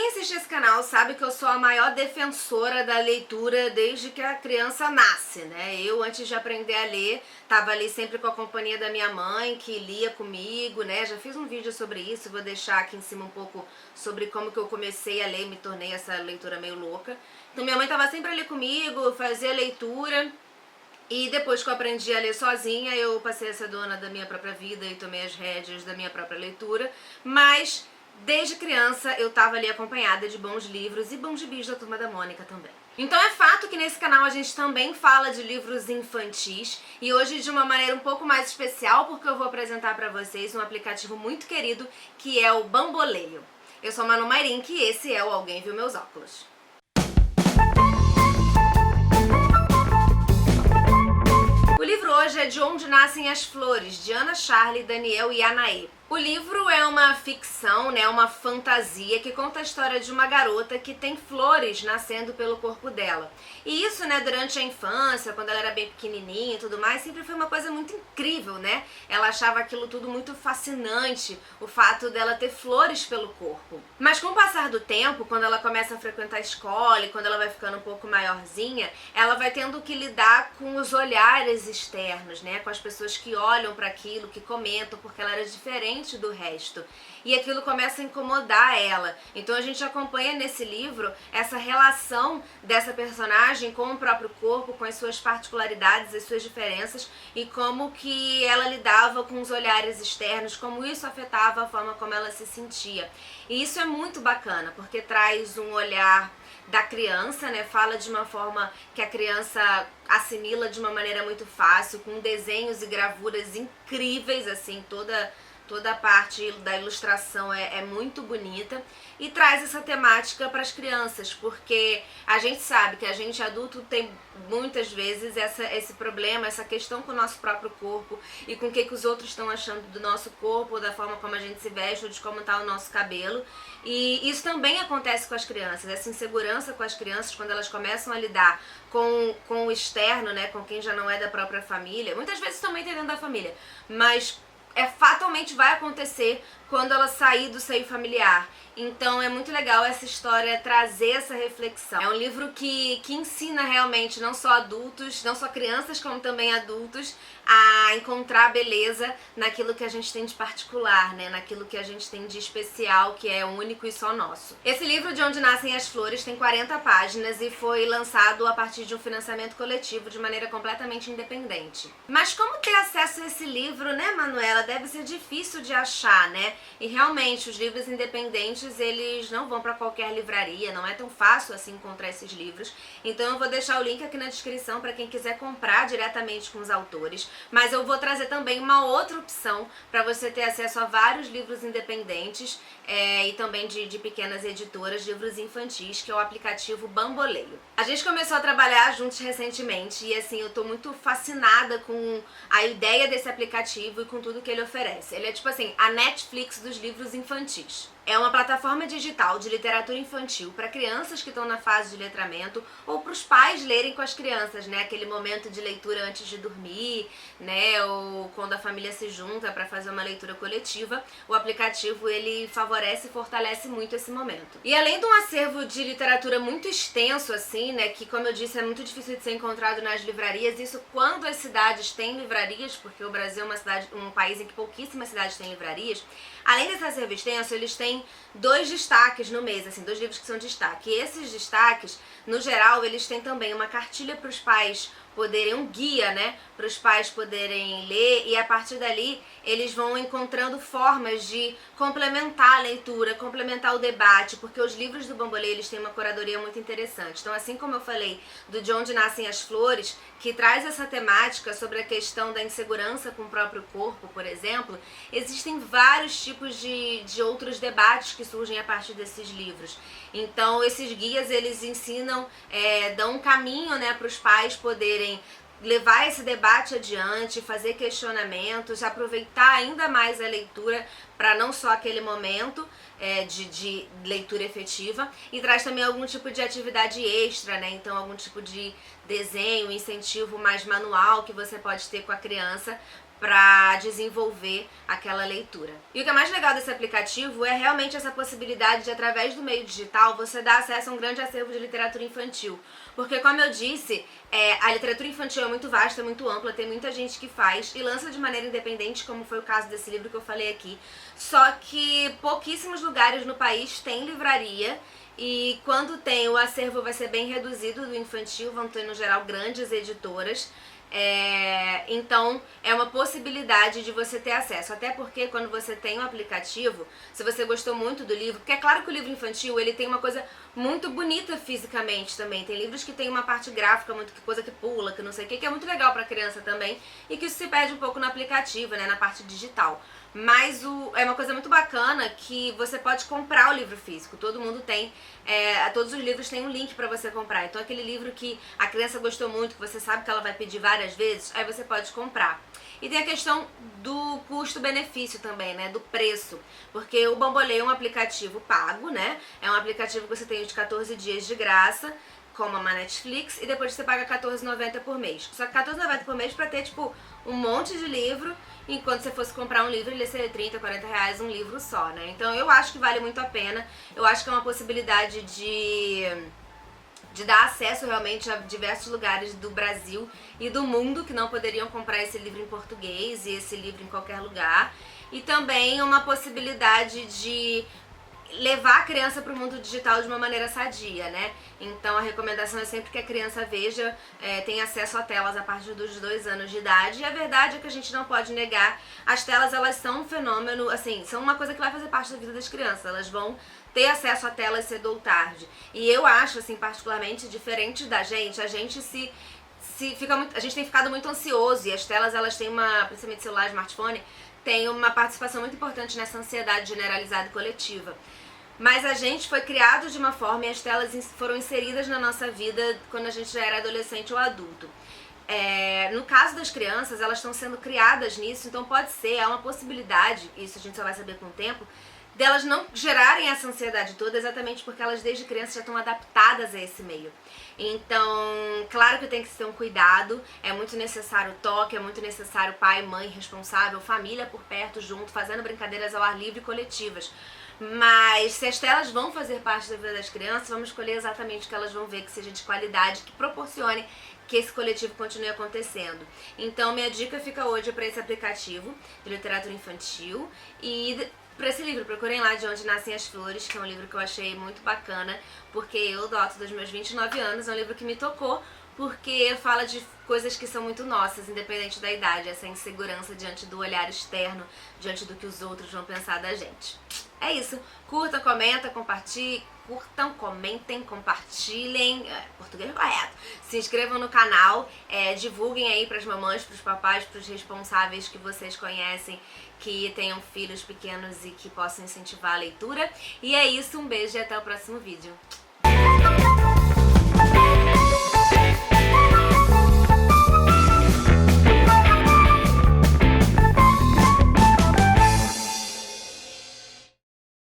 Quem assiste esse canal sabe que eu sou a maior defensora da leitura desde que a criança nasce, né? Eu, antes de aprender a ler, tava ali sempre com a companhia da minha mãe, que lia comigo, né? Já fiz um vídeo sobre isso, vou deixar aqui em cima um pouco sobre como que eu comecei a ler e me tornei essa leitora meio louca. Então minha mãe tava sempre ali comigo, fazia leitura. E depois que eu aprendi a ler sozinha, eu passei a ser dona da minha própria vida e tomei as rédeas da minha própria leitura. Mas desde criança eu tava ali acompanhada de bons livros e bons gibis da Turma da Mônica também. Então é fato que nesse canal a gente também fala de livros infantis e hoje de uma maneira um pouco mais especial, porque eu vou apresentar pra vocês um aplicativo muito querido que é o Bamboleio. Eu sou a Manu Mairink e esse é o Alguém Viu Meus Óculos. O livro hoje é De Onde Nascem as Flores, de Ana Charlie, Daniel e Anaê. O livro é uma ficção, né, uma fantasia que conta a história de uma garota que tem flores nascendo pelo corpo dela. E isso, né, durante a infância, quando ela era bem pequenininha e tudo mais, sempre foi uma coisa muito incrível, né? Ela achava aquilo tudo muito fascinante, o fato dela ter flores pelo corpo. Mas com o passar do tempo, quando ela começa a frequentar a escola e quando ela vai ficando um pouco maiorzinha, ela vai tendo que lidar com os olhares externos, né, com as pessoas que olham para aquilo, que comentam, porque ela era diferente do resto. E aquilo começa a incomodar ela. Então a gente acompanha nesse livro essa relação dessa personagem com o próprio corpo, com as suas particularidades, as suas diferenças e como que ela lidava com os olhares externos, como isso afetava a forma como ela se sentia. E isso é muito bacana, porque traz um olhar da criança, né? Fala de uma forma que a criança assimila de uma maneira muito fácil, com desenhos e gravuras incríveis, assim, toda a parte da ilustração é muito bonita e traz essa temática para as crianças, porque a gente sabe que a gente adulto tem muitas vezes esse problema, essa questão com o nosso próprio corpo e com o que os outros estão achando do nosso corpo, da forma como a gente se veste ou de como está o nosso cabelo. E isso também acontece com as crianças, essa insegurança com as crianças quando elas começam a lidar com o externo, né, com quem já não é da própria família, muitas vezes também tem dentro da família, mas fatalmente vai acontecer quando ela sair do seio familiar. Então é muito legal essa história trazer essa reflexão. É um livro que ensina realmente não só adultos, não só crianças, como também adultos a encontrar beleza naquilo que a gente tem de particular, né? Naquilo que a gente tem de especial, que é único e só nosso. Esse livro, De Onde Nascem as Flores, tem 40 páginas e foi lançado a partir de um financiamento coletivo de maneira completamente independente. Mas como ter acesso a esse livro, né, Manuela? Deve ser difícil de achar, né? E realmente os livros independentes eles não vão para qualquer livraria, não é tão fácil assim encontrar esses livros. Então eu vou deixar o link aqui na descrição para quem quiser comprar diretamente com os autores, mas eu vou trazer também uma outra opção para você ter acesso a vários livros independentes e também de pequenas editoras, livros infantis, que é o aplicativo Bamboleio. A gente começou a trabalhar juntos recentemente e assim, eu tô muito fascinada com a ideia desse aplicativo e com tudo que ele oferece. Ele é tipo assim, a Netflix dos livros infantis. É uma plataforma digital de literatura infantil para crianças que estão na fase de letramento ou para os pais lerem com as crianças, né? Aquele momento de leitura antes de dormir, né? Ou quando a família se junta para fazer uma leitura coletiva. O aplicativo ele favorece e fortalece muito esse momento. E além de um acervo de literatura muito extenso, assim, né? Que como eu disse é muito difícil de ser encontrado nas livrarias. Isso quando as cidades têm livrarias, porque o Brasil é um país em que pouquíssimas cidades têm livrarias. Além desse acervo extenso, eles têm 2 destaques no mês, assim, 2 livros que são destaque. E esses destaques, no geral, eles têm também uma cartilha para os pais poderem, um guia, né, para os pais poderem ler e a partir dali eles vão encontrando formas de complementar a leitura, complementar o debate, porque os livros do Bamboleio eles têm uma curadoria muito interessante. Então assim como eu falei do De Onde Nascem as Flores, que traz essa temática sobre a questão da insegurança com o próprio corpo, por exemplo, existem vários tipos de outros debates que surgem a partir desses livros. Então esses guias eles ensinam, dão um caminho, né, para os pais poderem levar esse debate adiante, fazer questionamentos, aproveitar ainda mais a leitura para não só aquele momento de leitura efetiva, e traz também algum tipo de atividade extra, né? Então algum tipo de desenho, incentivo mais manual que você pode ter com a criança para desenvolver aquela leitura. E o que é mais legal desse aplicativo é realmente essa possibilidade de, através do meio digital, você dar acesso a um grande acervo de literatura infantil. Porque, como eu disse, a literatura infantil é muito vasta, é muito ampla, tem muita gente que faz e lança de maneira independente, como foi o caso desse livro que eu falei aqui. Só que pouquíssimos lugares no país têm livraria. E quando tem, o acervo vai ser bem reduzido do infantil, vão ter no geral grandes editoras. Então é uma possibilidade de você ter acesso, até porque quando você tem um aplicativo, se você gostou muito do livro, porque é claro que o livro infantil ele tem uma coisa muito bonita fisicamente também, tem livros que tem uma parte gráfica, muito coisa que pula, que não sei o que é muito legal pra criança também, e que isso se perde um pouco no aplicativo, né, na parte digital. Mas é uma coisa muito bacana que você pode comprar o livro físico. Todo mundo tem, todos os livros têm um link pra você comprar. Então aquele livro que a criança gostou muito, que você sabe que ela vai pedir várias vezes, aí você pode comprar. E tem a questão do custo-benefício também, né, do preço. Porque o Bambolê é um aplicativo pago, né, é um aplicativo que você tem de 14 dias de graça, como a Netflix, e depois você paga R$14,90 por mês. Só que R$14,90 por mês pra ter, tipo, um monte de livro, enquanto você fosse comprar um livro, ele ia ser R$30, R$40 um livro só, né? Então eu acho que vale muito a pena, eu acho que é uma possibilidade de dar acesso realmente a diversos lugares do Brasil e do mundo que não poderiam comprar esse livro em português e esse livro em qualquer lugar. E também uma possibilidade de levar a criança para o mundo digital de uma maneira sadia, né? Então a recomendação é sempre que a criança veja, tenha acesso a telas a partir dos 2 anos de idade. E a verdade é que a gente não pode negar, as telas elas são um fenômeno, assim, são uma coisa que vai fazer parte da vida das crianças, elas vão ter acesso a telas cedo ou tarde. E eu acho, assim, particularmente diferente da gente, a gente a gente tem ficado muito ansioso e as telas elas têm principalmente celular, smartphone, tem uma participação muito importante nessa ansiedade generalizada e coletiva. Mas a gente foi criado de uma forma e as telas foram inseridas na nossa vida quando a gente já era adolescente ou adulto. No caso das crianças, elas estão sendo criadas nisso, então pode ser, há uma possibilidade, isso a gente só vai saber com o tempo, delas não gerarem essa ansiedade toda exatamente porque elas desde criança já estão adaptadas a esse meio. Então, claro que tem que ter um cuidado, é muito necessário o toque, é muito necessário pai, mãe, responsável, família por perto, junto, fazendo brincadeiras ao ar livre coletivas. Mas se as telas vão fazer parte da vida das crianças, vamos escolher exatamente o que elas vão ver, que seja de qualidade, que proporcione que esse coletivo continue acontecendo. Então minha dica fica hoje para esse aplicativo de literatura infantil e para esse livro, procurem lá De Onde Nascem as Flores, que é um livro que eu achei muito bacana, porque eu, do alto dos meus 29 anos, é um livro que me tocou, porque fala de coisas que são muito nossas, independente da idade, essa insegurança diante do olhar externo, diante do que os outros vão pensar da gente. É isso, curtam, comentem, compartilhem, comentem, compartilhem, português correto, se inscrevam no canal, divulguem aí pras mamães, pros papais, pros responsáveis que vocês conhecem, que tenham filhos pequenos e que possam incentivar a leitura. E é isso, um beijo e até o próximo vídeo.